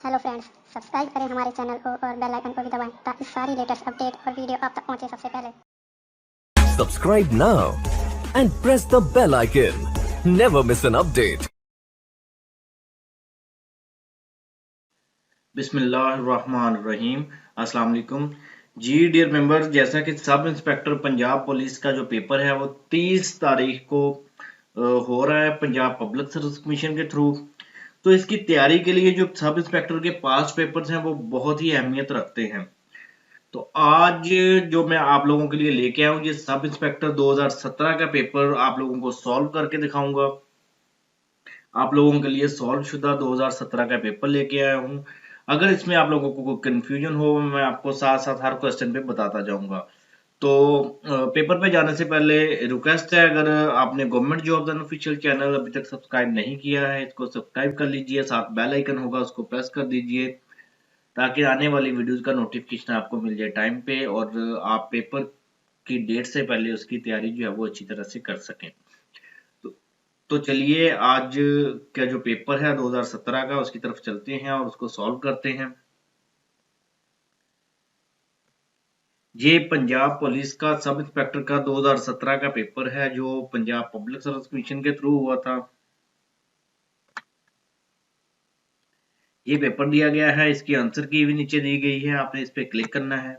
Hello friends, subscribe करें हमारे channel को और बेल आइकन को भी दबाएं ताकि सारी लेटेस्ट अपडेट और वीडियो आप तक पहुंचे सबसे पहले। Subscribe now and press the bell icon. Never miss an update. बिस्मिल्लाहिर्रहमानिर्रहीम। अस्सलाम वालेकुम जी डियर मेंबर्स, जैसा कि सब इंस्पेक्टर पंजाब पुलिस का जो पेपर है वो 30 तारीख को हो रहा है पंजाब पब्लिक सर्विस कमीशन के थ्रू। तो इसकी तैयारी के लिए जो सब इंस्पेक्टर के पास पेपर्स हैं वो बहुत ही अहमियत रखते हैं। तो आज जो मैं आप लोगों के लिए लेके आया हूँ ये सब इंस्पेक्टर 2017 का पेपर आप लोगों को सॉल्व करके दिखाऊंगा। आप लोगों के लिए सॉल्व शुदा 2017 का पेपर लेके आया हूँ। अगर इसमें आप लोगों को कोई कंफ्यूजन हो मैं आपको साथ साथ हर क्वेश्चन पे बताता जाऊंगा। तो पेपर पे जाने से पहले रिक्वेस्ट है, अगर आपने गवर्नमेंट जॉब्स ऑफिशियल चैनल अभी तक सब्सक्राइब नहीं किया है इसको सब्सक्राइब कर लीजिए, साथ बेल आइकन होगा उसको प्रेस कर दीजिए ताकि आने वाली वीडियोस का नोटिफिकेशन आपको मिल जाए टाइम पे और आप पेपर की डेट से पहले उसकी तैयारी जो है वो अच्छी तरह से कर सकें। तो चलिए आज का जो पेपर है 2017 का उसकी तरफ चलते हैं और उसको सॉल्व करते हैं। ये पंजाब पुलिस का सब इंस्पेक्टर का 2017 का पेपर है जो पंजाब पब्लिक सर्विस कमीशन के थ्रू हुआ था। ये पेपर दिया गया है, इसकी आंसर की भी नीचे दी गई है, आपने इस पे क्लिक करना है।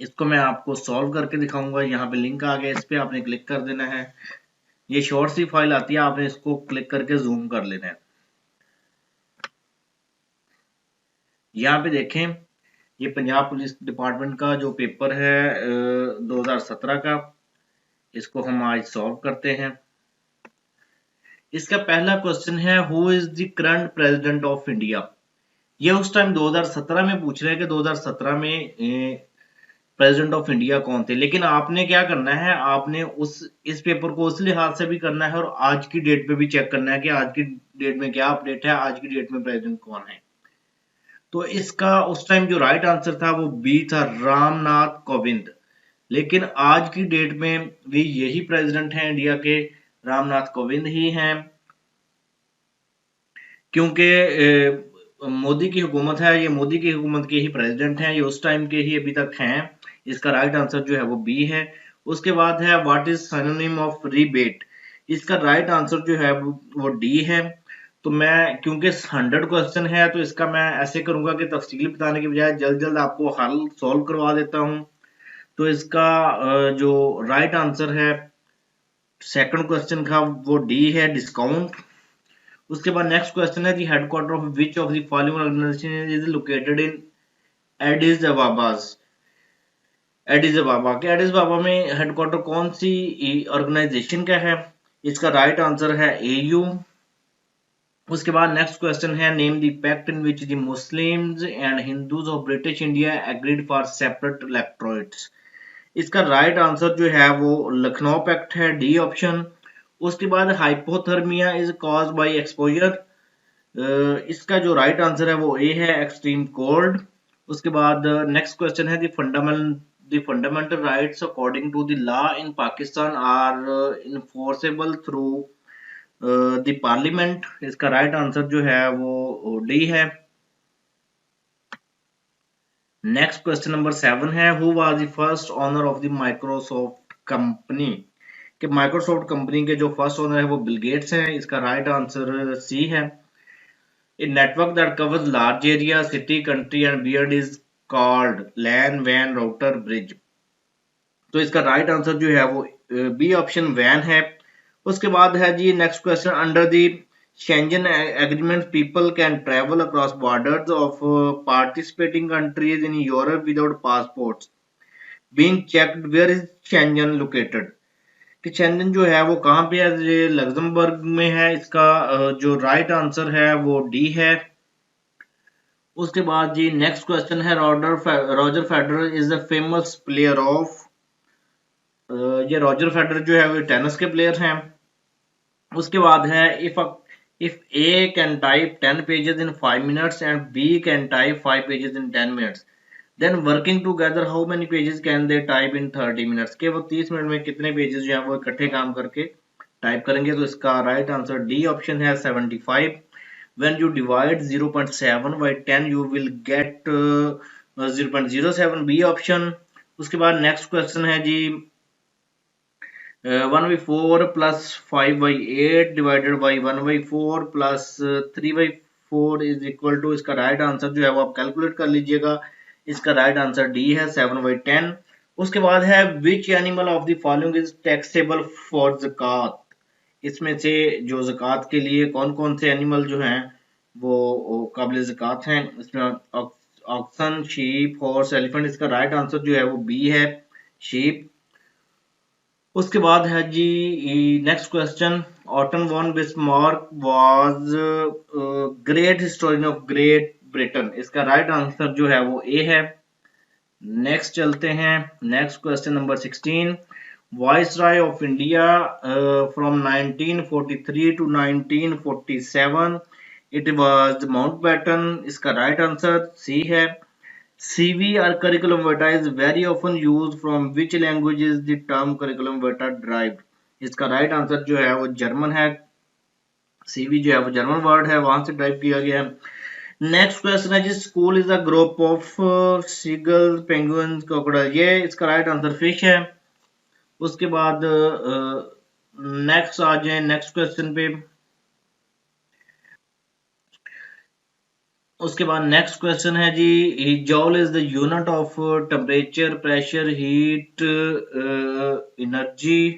इसको मैं आपको सॉल्व करके दिखाऊंगा। यहाँ पे लिंक आ गया, इस पे आपने क्लिक कर देना है। ये शॉर्ट सी फाइल आती है, आपने इसको क्लिक करके जूम कर लेना है। यहाँ पे देखें, ये पंजाब पुलिस डिपार्टमेंट का जो पेपर है 2017 का, इसको हम आज सॉल्व करते हैं। इसका पहला क्वेश्चन है who is the current president of India. ये उस टाइम 2017 में पूछ रहे हैं कि 2017 में प्रेसिडेंट ऑफ इंडिया कौन थे, लेकिन आपने क्या करना है, आपने इस पेपर को उस लिहाज से भी करना है और आज की डेट पे भी चेक करना है कि आज की डेट में क्या अपडेट है, आज की डेट में प्रेसिडेंट कौन है। तो इसका उस टाइम जो राइट आंसर था वो बी था, रामनाथ कोविंद। लेकिन आज की डेट में भी यही प्रेसिडेंट हैं इंडिया के, रामनाथ कोविंद ही हैं, क्योंकि मोदी की हुकूमत है, ये मोदी की हुकूमत के ही प्रेसिडेंट हैं, ये उस टाइम के ही अभी तक हैं। इसका राइट आंसर जो है वो बी है। उसके बाद है what is synonym of rebate. इसका राइट आंसर जो है वो डी है। तो मैं क्योंकि 100 क्वेश्चन है तो इसका मैं ऐसे करूंगा कि तफसीली बताने की बजाय जल्द जल्द आपको हल सॉल्व करवा देता हूं। तो इसका जो राइट आंसर है सेकंड क्वेश्चन का वो डी है, डिस्काउंट। उसके बाद नेक्स्ट क्वेश्चन है the headquarter of which of the following organisation is located in Addis Ababa. Addis Ababa के एडिस अबाबा में हेडक्वार्टर कौन सी ऑर्गेनाइजेशन का है। इसका राइट आंसर है एयू। उसके बाद नेक्स्ट क्वेश्चन है name the pact in which the Muslims and Hindus of British India agreed for separate electorates. इसका राइट आंसर जो है वो लखनऊ पैक्ट है, डी ऑप्शन। उसके बाद hypothermia is cause by exposure. इसका जो राइट आंसर है वो ए है, एक्सट्रीम कोल्ड। उसके बाद नेक्स्ट क्वेश्चन है the fundamental rights according to the law in Pakistan are enforceable through the parliament. इसका राइट आंसर जो है वो डी है। नेक्स्ट क्वेश्चन नंबर 7 है who was the first owner of the Microsoft company. कि माइक्रोसॉफ्ट कंपनी के जो फर्स्ट ओनर है वो बिल गेट्स हैं। इसका राइट आंसर सी है। A network that covers large area, city, country and beyond is called LAN WAN router bridge। तो इसका राइट आंसर जो है वो बी ऑप्शन वैन है। उसके बाद है जी next question under the Schengen agreement people can travel across borders of participating countries in Europe without passports being checked। Where is Schengen located? कि शेंजन जो है वो कहाँ पे है, ये लग्जमबर्ग में है। इसका जो राइट आंसर है वो डी है। उसके बाद जी नेक्स्ट क्वेश्चन है Roger Federer is the famous player of. ये रॉजर फेडरर जो है वो टेनिस के प्लेयर हैं। उसके बाद है if A can type 10 pages in 5 minutes and B can type 5 pages in 10 minutes then working together how many pages can they type in 30 minutes। के वो 30 मिनट में कितने पेजेस जो है वो इकट्ठे काम करके टाइप करेंगे तो इसका राइट आंसर डी ऑप्शन है 75। When you divide 0.7 by 10 you will get 0.07, B option. उसके बाद नेक्स्ट क्वेश्चन है जी 1/4 plus 5/8 divided by 1/4 plus 3/4 is equal to, इसका राइट आंसर जो है वो आप कैलकुलेट कर लीजिएगा। इसका राइट आंसर डी है 7/10। उसके बाद है which animal of the following is taxable for ज़कात। इसमें से जो ज़कात के लिए कौन कौन से एनिमल जो हैं वो काबिल ज़कात हैं। इसमें ऑक्सन, शीप, हॉर्स, एलिफेंट। इसका राइट आंसर जो है वो बी है, शीप। उसके बाद है जी next question, Otto von Bismarck was great historian of Great Britain. इसका राइट आंसर जो है वो ए है। नेक्स्ट चलते हैं, next question number 16, viceroy of India from 1943 to 1947 it was Mountbatten. इसका राइट आंसर सी है। CV or curriculum vitae is very often used from which language is the term curriculum vitae derived। इसका right answer जो है वो German है। CV जो है वो जर्मन वर्ड है, वहां से ड्राइव किया गया है। नेक्स्ट क्वेश्चन है जी school is a group of seagulls, penguins, crocodile. ये इसका राइट आंसर फिश है। उसके बाद नेक्स्ट आ जाए नेक्स्ट क्वेश्चन पे। उसके बाद नेक्स्ट क्वेश्चन है जी joule is the unit of temperature, pressure, heat, energy.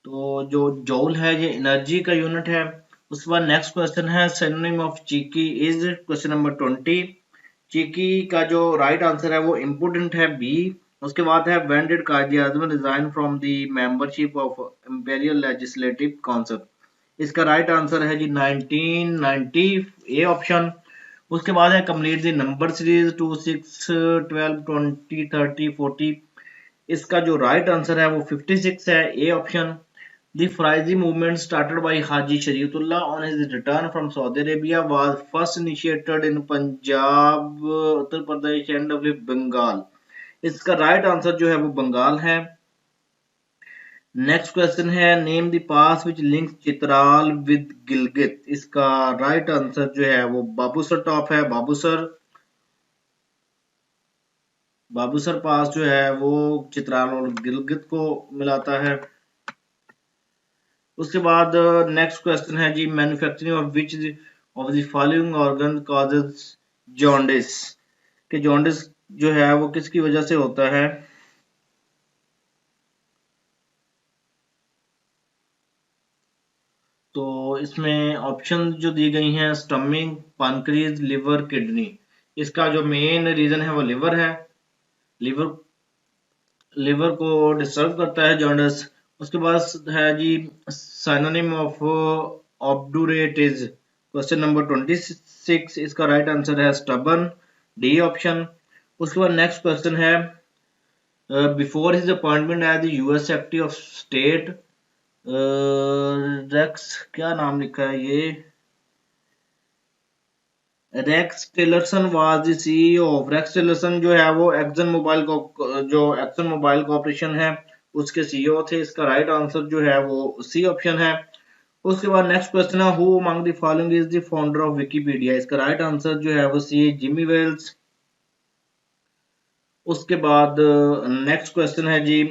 तो जो जॉल है ये एनर्जी का यूनिट है। उसके बाद नेक्स्ट क्वेश्चन है synonym of cheeky is, question number 20। Cheeky का जो राइट आंसर है वो इम्पोर्टेंट है, बी। उसके बाद है when did Quaid-e Azam resign from the membership of imperial legislative council. इसका राइट आंसर है जी 1990, ए ऑप्शन। उसके बाद है कंप्लीट द नंबर सीरीज 2, 6, 12, 20, 30, 40। इसका जो राइट आंसर है वो 56 है, A option. The Faraizi movement started by Haji Shariatullah on his return from Saudi Arabia was first initiated in Punjab, Uttar Pradesh and Bengal. इसका राइट आंसर जो है वो बंगाल है। नेक्स्ट क्वेश्चन है name the pass which links Chitral with Gilgit. इसका राइट आंसर जो है वो बाबूसर टॉप है, बाबूसर पास जो है वो चित्राल और गिलगित को मिलाता है। उसके बाद नेक्स्ट क्वेश्चन है जी manufacturing of which of the following organ causes jaundice. कि जॉन्डिस जो है वो किसकी वजह से होता है। तो इसमें ऑप्शन जो दी गई हैं स्टमिक, पैनक्रियाज, लिवर, किडनी। इसका जो मेन रीजन है वो लिवर है, लिवर को डिस्टर्ब करता है जॉन्डिस। उसके बाद है जी synonym of obdurate is, question number 26। इसका राइट आंसर है स्टबर्न, डी ऑप्शन। उसके बाद नेक्स्ट क्वेश्चन है before his appointment as the US secretary of state Rex, क्या नाम लिखा है ये, Rex Tillerson was the CEO of. Rex Tillerson जो है वो एक्सन मोबाइल कॉर्पोरेशन है उसके सीईओ थे। इसका राइट आंसर जो है वो सी ऑप्शन है। उसके बाद नेक्स्ट क्वेश्चन है who among the following is the founder of Wikipedia. इसका राइट आंसर जो है वो सी, जिमी वेल्स। उसके बाद नेक्स्ट क्वेश्चन है जी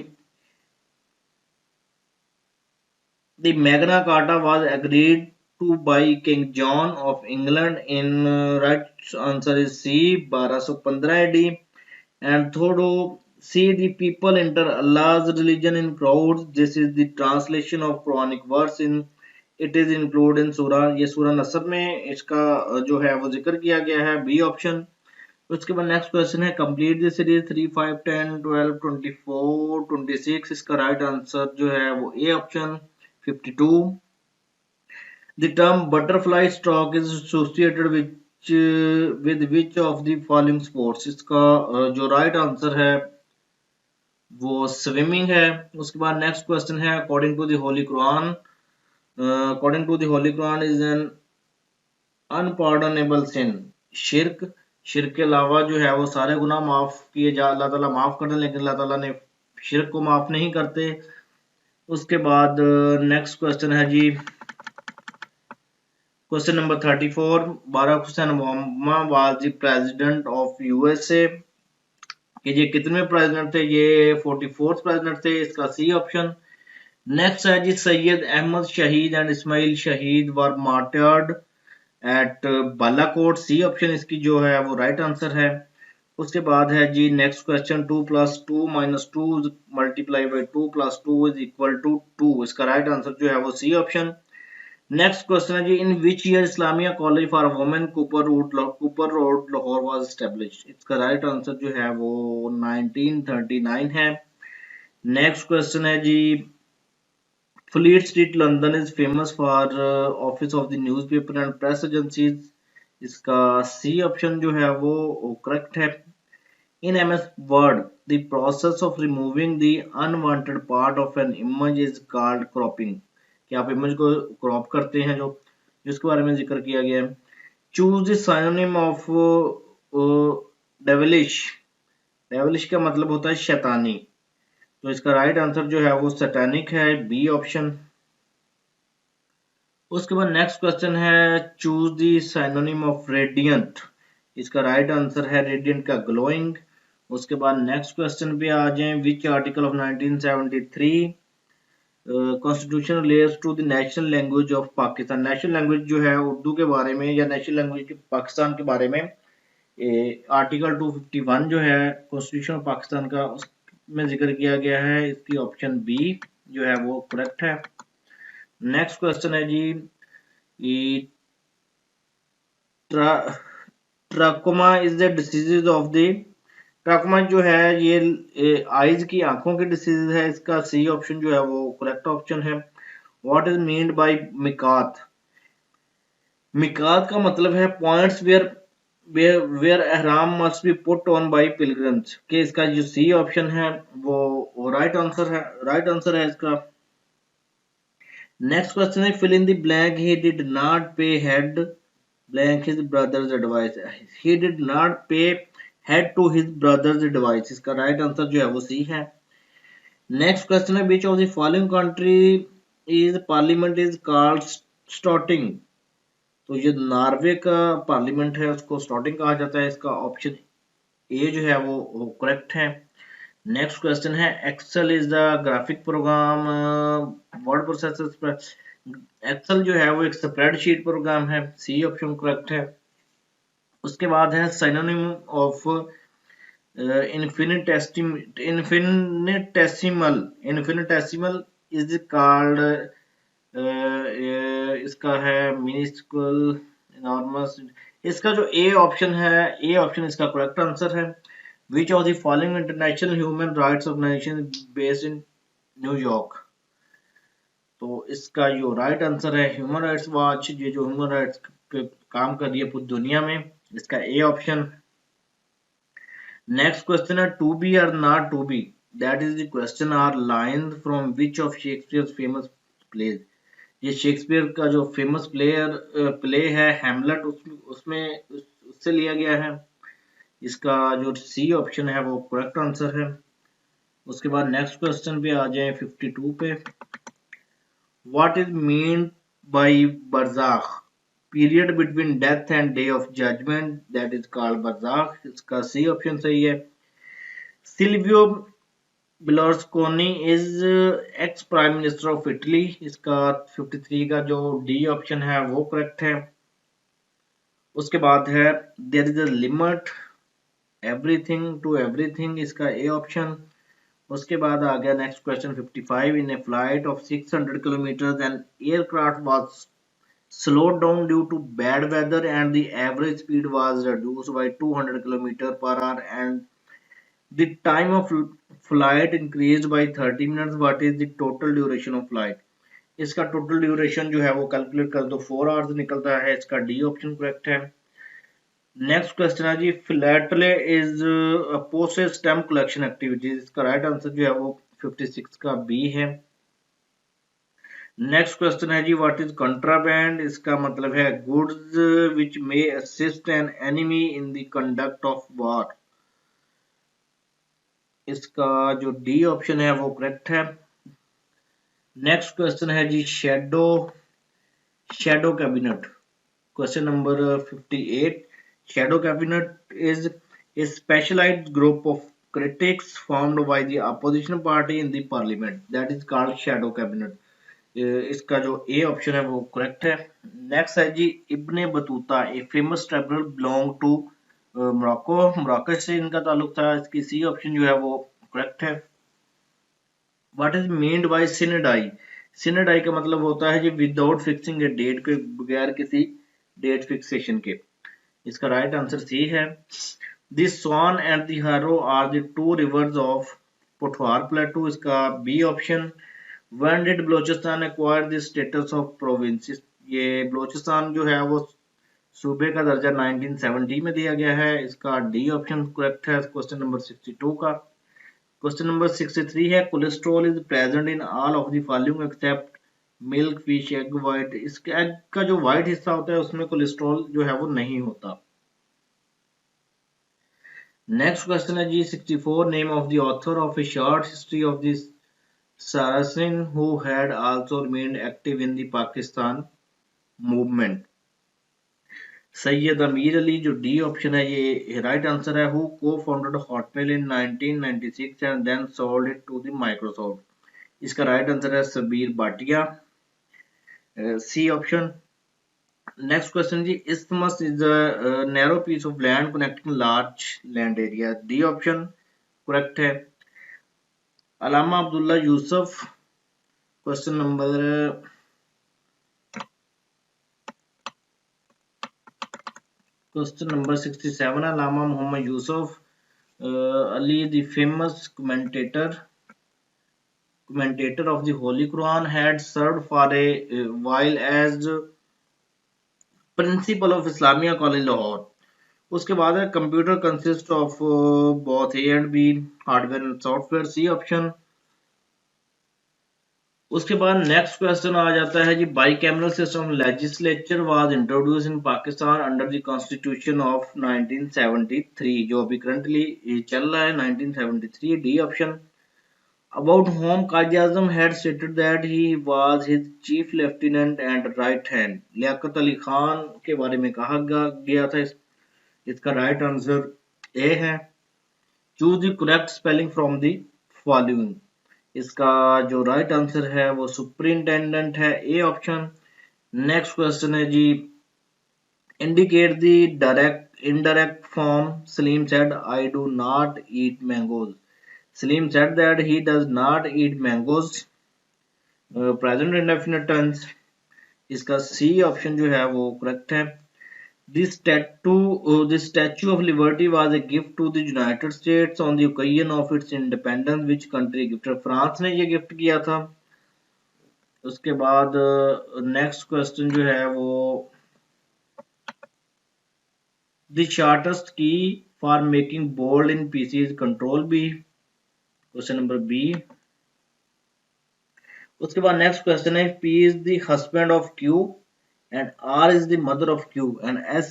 the Magna Carta was agreed to by King John of England in, right answer is C, 1215 AD. And थोड़ो see the people enter Allah's religion in crowds, this is the translation of Quranic verse in it is included in surah। ये सूरह नसर में इसका जो है वो जिक्र किया गया है, बी ऑप्शन। उसके बाद नेक्स्ट क्वेश्चन है कंप्लीट द सीरीज 3, 5, 10, 12, 24, 26। इसका राइट आंसर जो है वो A option 52। The term butterfly stroke is associated with which of the following sports। इसका जो राइट आंसर है वो स्विमिंग है। उसके बाद नेक्स्ट क्वेश्चन है according to the holy Quran is an unpardonable sin. शिरक के अलावा जो है वो सारे गुनाह माफ किए जा, अल्लाह ताला माफ करते, लेकिन अल्लाह ताला ने शिरक को माफ नहीं करते। उसके बाद नेक्स्ट क्वेश्चन है जी question number 34। Barack Hussein Obama was the president of USA. कि ये कितने प्रेसिडेंट थे? ये 44th प्रेसिडेंट थे, इसका सी ऑप्शन। नेक्स्ट है जी सैयद अहमद शहीद and Ismail Shaheed were martyred at Balakot. C option इसकी जो है वो राइट आंसर है। उसके बाद है जी नेक्स्ट क्वेश्चन 2 + 2 - 2 × 2 + 2 = 2। इसका राइट आंसर जो है वो सी ऑप्शन। नेक्स्ट क्वेश्चन है जी in which year Islamia college for women Cooper road Lahore was established. इसका राइट आंसर जो है वो 1939 है। नेक्स्ट क्वेश्चन है जी Fleet Street London is famous for office of the newspaper and press agencies. इसका सी ऑप्शन जो है वो करेक्ट है। इन MS Word, the process of removing the unwanted part of an image is called cropping। कि आप image को crop करते हैं, जो जिसके बारे में जिक्र किया गया है। Choose the synonym of devilish. Devilish का मतलब होता है शैतानी, तो इसका राइट आंसर जो है वो सैटेनिक है, बी ऑप्शन। उसके बाद नेक्स्ट क्वेश्चन है choose the synonym of radiant. इसका राइट आंसर है रेडियंट का ग्लोइंग। उसके बाद नेक्स्ट क्वेश्चन पे आ जाएं which article of 1973 constitution relates to the national language of Pakistan. National language जो है उर्दू के बारे में या नेशनल लैंग्वेज के पाकिस्तान के बारे में आर्टिकल 251 जो है कॉन्स्टिट्यूशन ऑफ पाकिस्तान का, उसमें जिक्र किया गया है। इसकी ऑप्शन बी जो है वो करेक्ट है। नेक्स्ट क्वेश्चन है जी trachoma is the disease of the. Trachoma जो है ये आईज की आंखों की डिसीज है। इसका सी ऑप्शन जो है वो करेक्ट ऑप्शन है। व्हाट इज मीन्ड बाय मिकात। मिकात का मतलब है पॉइंट्स वेयर एहराम must be put on by pilgrims. के इसका जो सी ऑप्शन है वो राइट आंसर है इसका। नेक्स्ट क्वेश्चन है fill in the blank he did not pay heed blank his brother's advice. He did not pay heed to his brother's advice. इसका right answer जो है वो सी है। नेक्स्ट क्वेश्चन है which of the following country is parliament is called Storting. तो ये Norway का parliament है, उसको स्टॉटिंग कहा जाता है। इसका ऑप्शन ए जो है वो करेक्ट है। नेक्स्ट क्वेश्चन है Excel is the graphic program word processor. Excel जो है वो एक स्प्रेडशीट प्रोग्राम है, सी ऑप्शन करेक्ट है। उसके बाद है synonym of infinitesimal is called. इसका है मिनिस्कल, इनॉर्मस। इसका जो ए ऑप्शन है, ए ऑप्शन इसका करेक्ट आंसर है। Which of the following international human rights organization based in New York. तो इसका जो राइट आंसर है ह्यूमन राइट्स वॉच, ये जो ह्यूमन राइट्स पे काम कर रही है पूरी दुनिया में। इसका ए ऑप्शन। नेक्स्ट क्वेश्चन है to be or not to be that is the question are line from which of Shakespeare famous plays. ये शेक्सपियर का जो फेमस प्ले है हेमलेट, उससे लिया गया है। इसका जो सी ऑप्शन है वो करेक्ट आंसर है। उसके बाद नेक्स्ट क्वेश्चन पे आ जाए 52 पे। व्हाट इज मीन बाय बरज़ाख। Period between death and day of judgement that is called बरज़ाख। इसका सी ऑप्शन सही है। Silvio Berlusconi is ex prime minister of Italy. इसका 53 का जो डी ऑप्शन है वो करेक्ट है। उसके बाद है there is a limit everything to everything. इसका ए ऑप्शन। उसके बाद आ गया next question 55 in a flight of 600 kilometre an aircraft was slowed down due to bad weather and the average speed was reduced by 200 km/h and the time of flight increased by 30 minutes। what is the total duration of flight। इसका total duration जो है वो calculate कर दो 4 hours निकलता है। इसका D option correct है। नेक्स्ट क्वेश्चन है जी philately is post stamp collection activities. इसका राइट आंसर जो है वो 56 का बी है। नेक्स्ट क्वेश्चन है जी व्हाट इज कंट्राबैंड। इसका मतलब है goods which may assist an enemy in the conduct of war. इसका जो डी ऑप्शन है वो करेक्ट है। नेक्स्ट क्वेश्चन है जी shadow cabinet. Question number 58। Shadow cabinet is a specialized group of critics formed by the opposition party in the parliament that is called shadow cabinet। इसका जो A option है वो correct है। Next है जी Ibn Battuta, a famous traveller belong to Morocco से इनका ताल्लुक था। इसकी सी ऑप्शन जो है वो करेक्ट है। What is meant by sine die? Sine die का मतलब होता है जी विदाउट फिक्सिंग ए डेट, के बगैर किसी डेट फिक्सेशन के। इसका राइट आंसर सी है। The Soan and the Haro are the two rivers of Pothwar plateau. इसका B option. When did Balochistan acquire the status of province? ये बलोचिस्तान जो है वो सूबे का दर्जा 1970 में दिया गया है। इसका डी ऑप्शन करेक्ट है क्वेश्चन नंबर 62 का। क्वेश्चन नंबर 63 है cholesterol is present in all of the following except milk, fish, egg white. इसके एग का जो व्हाइट हिस्सा होता है उसमें कोलेस्ट्रॉल जो है वो नहीं होता। नेक्स्ट क्वेश्चन है जी 64। Name of the author of A short history of this Saracen who had also remained active in the Pakistan movement। Syed अमीर अली, जो डी ऑप्शन है ये राइट आंसर है। Who co-founded Hotmail in 1996 and then sold it to the Microsoft। इसका right answer है Sabeer Bhatia, C option. Next question जी isthmus is a narrow piece of land connecting large land area। D option correct है। Allama Abdullah Yusuf, question number 67। Allama Muhammad Yusuf Ali the famous commentator of the Holy Quran had served for a while as principal of Islamia College Lahore। उसके बाद है computer consist of both A and B, hardware and software, C option. उसके बाद next question आ जाता है जी bicameral system legislature was introduce in Pakistan under the constitution of 1973। जो अभी करंटली चल रहा है 1973, D option. About whom Quaid-e-Azam had stated that he was his chief lieutenant and right hand. Liaquat Ali Khan के बारे में कहा गया था। इसका राइट आंसर ए है। Choose the correct spelling from the following. इसका जो राइट आंसर है वो सुपरिंटेंडेंट है, ए ऑप्शन। नेक्स्ट क्वेश्चन है जी indicate the direct indirect form. Salim said I do not eat mangoes. Salim said that he does not eat mangoes, present indefinite tense. इसका C option जो है वो करेक्ट है। The Statue of Liberty was a gift to the United States on the occasion of its independence। Which country gifted? France ने ये gift किया था। उसके बाद नेक्स्ट क्वेश्चन जो है वो The shortest key for making bold in PC is Control B, question number B. उसके बाद नेक्स्ट क्वेश्चन है P is the husband of Q and R is the mother of Q and S,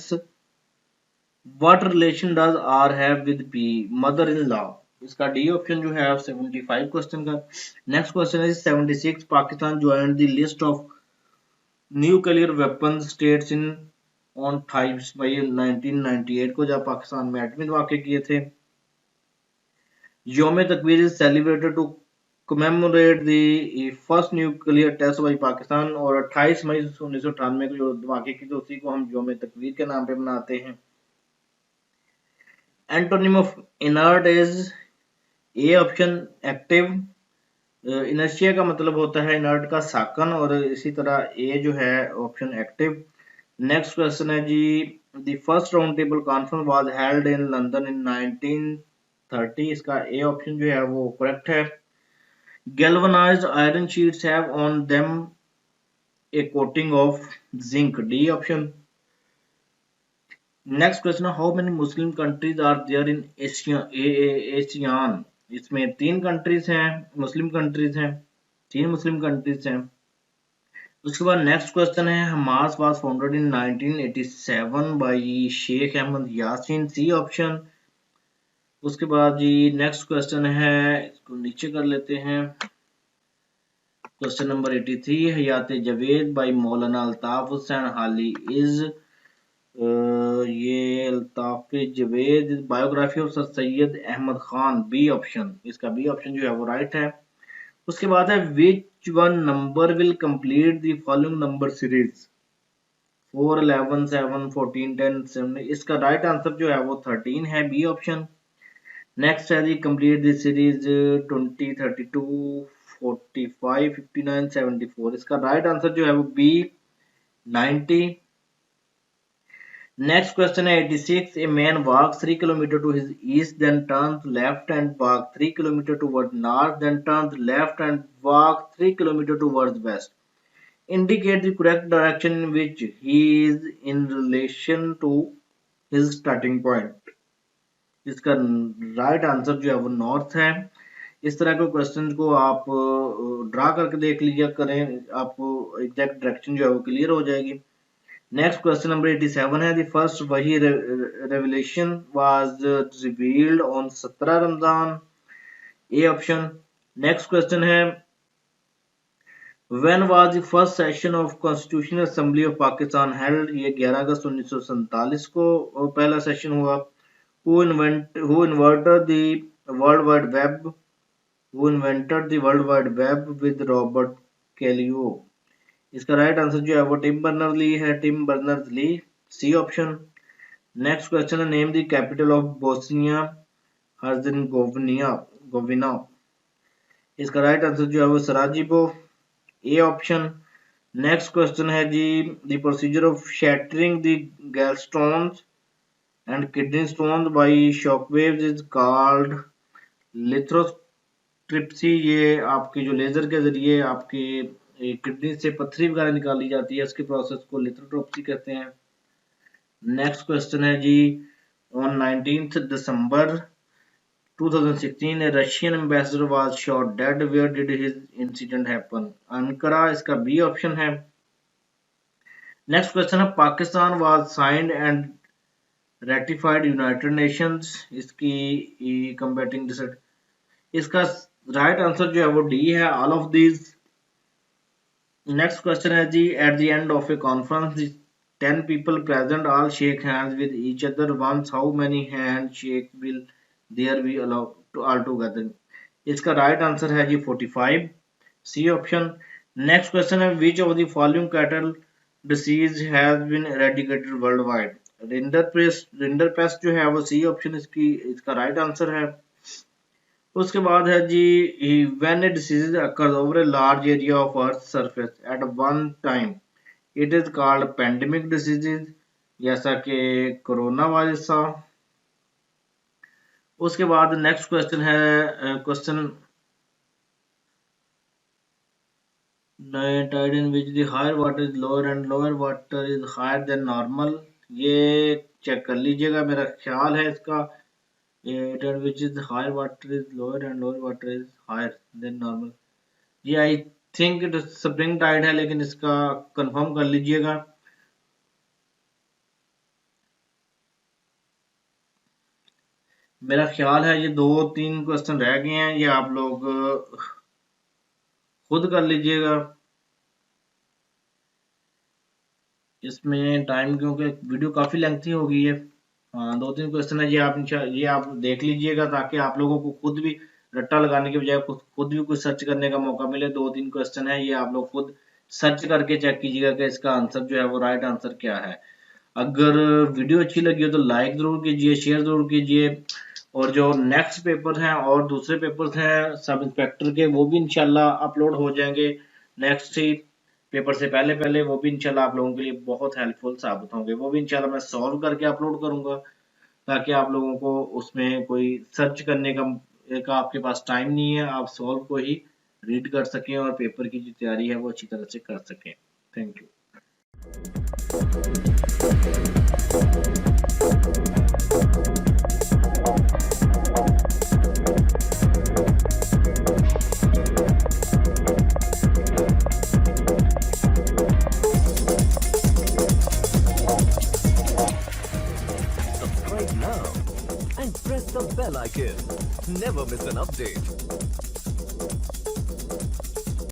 what relation does R have with P? mother-in-law। इसका D option जो है 75 question का। Next question है 76। Pakistan joined the list of nuclear weapon states in on 28 मई 1998 को, जब पाकिस्तान में एटमी धमाके किए थे। Youm Takbir is celebrated to commemorate the first nuclear test by Pakistan. और 28 मई 1998 को जो धमाके की तो उसी को हम योम तकबीर के नाम पे मनाते हैं। Antonym of inert is A option active. Inertia का मतलब होता है इनर्ट का साकन, और इसी तरह ए जो है ऑप्शन एक्टिव। नेक्स्ट क्वेश्चन है जी the first round table conference was held in London in 1930। इसका ए ऑप्शन जो है वो करेक्ट है। Galvanized iron sheets have on them a coating of zinc, D option. Next question, how many Muslim countries are there in ASEAN? इसमें 3 countries हैं, Muslim countries हैं, 3 Muslim countries हैं। उसके बाद नेक्स्ट क्वेश्चन है Hamas was founded in 1987 by Sheikh Ahmed Yassin, C option. उसके बाद जी next question है, इसको नीचे कर लेते हैं। Question number 83, Hayat Javed by Maulana Altaf Hussain Hali is ये Altaf Javed biography of sir Syed Ahmad Khan, B option, इसका बी ऑप्शन जो है वो राइट है। उसके बाद है which one number will complete the following number series 4, 11, 7, 14, 10, 7, इसका राइट आंसर जो है वो 13 है, बी ऑप्शन। नेक्स्ट है दी कंप्लीट द सीरीज 20, 32, 45, 59, 74, इसका राइट आंसर जो है वो बी 90। नेक्स्ट क्वेश्चन है 86, a man walk 3 kilometre to his east then turns left and walk 3 kilometre toward north then turns left and walk 3 kilometre towards west, indicate the correct direction in which he is in relation to his starting point, इसका right answer जो है वो north है। इस तरह के question को आप ड्रा करके देख लीजिए करें, आपको एग्जैक्ट डायरेक्शन जो है वो क्लियर हो जाएगी। नेक्स्ट क्वेश्चन नंबर 87 है, द फर्स्ट वही revelation was revealed on 17 Ramzan, A option. Next question है When was the first session of Constitutional Assembly of Pakistan held? ये 11 अगस्त 1947 को पहला सेशन हुआ। Who invented the World Wide Web? Who invented the World Wide Web with Robert Calio? इसका right answer जो है वो Tim Berners Lee है, Tim Berners Lee, C option. Next question है name the capital of Bosnia Herzegovina, इसका right answer जो है वो Sarajevo, A option. Next question है जी the procedure of shattering the gallstones and kidney stones by shockwaves is called lithotripsy, ये आपकी जो लेजर के जरिए आपकी किडनी से पत्थरी वगैरह निकाली जाती है, इसके प्रोसेस को लिथोट्रिप्सी कहते हैं। नेक्स्ट क्वेश्चन है जी on 19 December 2016 a Russian ambassador was shot dead. Where did his incident happen? Ankara, इसका बी ऑप्शन है। नेक्स्ट क्वेश्चन है Pakistan was signed and ratified United Nations, इसकी combating disorder, इसका राइट आंसर जो है वो डी है, all of these. Next question है जी at the end of a conference 10 people present all shake hands with each other once, how many handshake will there be allowed to all together, इसका right answer है जी 45, सी option. Next question है which of the following cattle disease has been eradicated worldwide? Rinderpest जो है वो C option इसका right answer है। उसके बाद है जी when a disease occurs over a large area of earth's surface at one time it is called pandemic diseases, जैसा कि कोरोना वायरस था। उसके बाद नेक्स्ट क्वेश्चन है question tide in which the higher water is lower and lower water is higher than normal, ये check कर लीजिएगा, मेरा ख्याल है इसका which is higher water is lower and lower water is higher than normal, ये I think it spring tide है, लेकिन इसका कंफर्म कर लीजिएगा। मेरा ख्याल है ये 2-3 क्वेश्चन रह गए हैं, ये आप लोग खुद कर लीजिएगा। इसमें टाइम क्योंकि वीडियो काफी लेंथी हो गई है, हाँ 2-3 क्वेश्चन है, ये आप देख लीजिएगा ताकि आप लोगों को खुद भी रट्टा लगाने के बजाय खुद भी कुछ सर्च करने का मौका मिले। 2-3 क्वेश्चन है, ये आप लोग खुद सर्च करके चेक कीजिएगा कि इसका आंसर जो है वो राइट आंसर क्या है। अगर वीडियो अच्छी लगी हो तो लाइक जरूर कीजिए, शेयर जरूर कीजिए, और जो नेक्स्ट पेपर हैं और दूसरे पेपर्स हैं सब इंस्पेक्टर के, वो भी इंशाल्लाह अपलोड हो जाएंगे नेक्स्ट ही पेपर से पहले वो भी इंशाल्लाह आप लोगों के लिए बहुत हेल्पफुल साबित होंगे। वो भी इंशाल्लाह मैं सॉल्व करके अपलोड करूंगा ताकि आप लोगों को उसमें कोई सर्च करने का आपके पास टाइम नहीं है, आप सॉल्व को ही रीड कर सकें और पेपर की जो तैयारी है वो अच्छी तरह से कर सकें। Thank you. Subscribe now and press the bell icon. Never miss an update.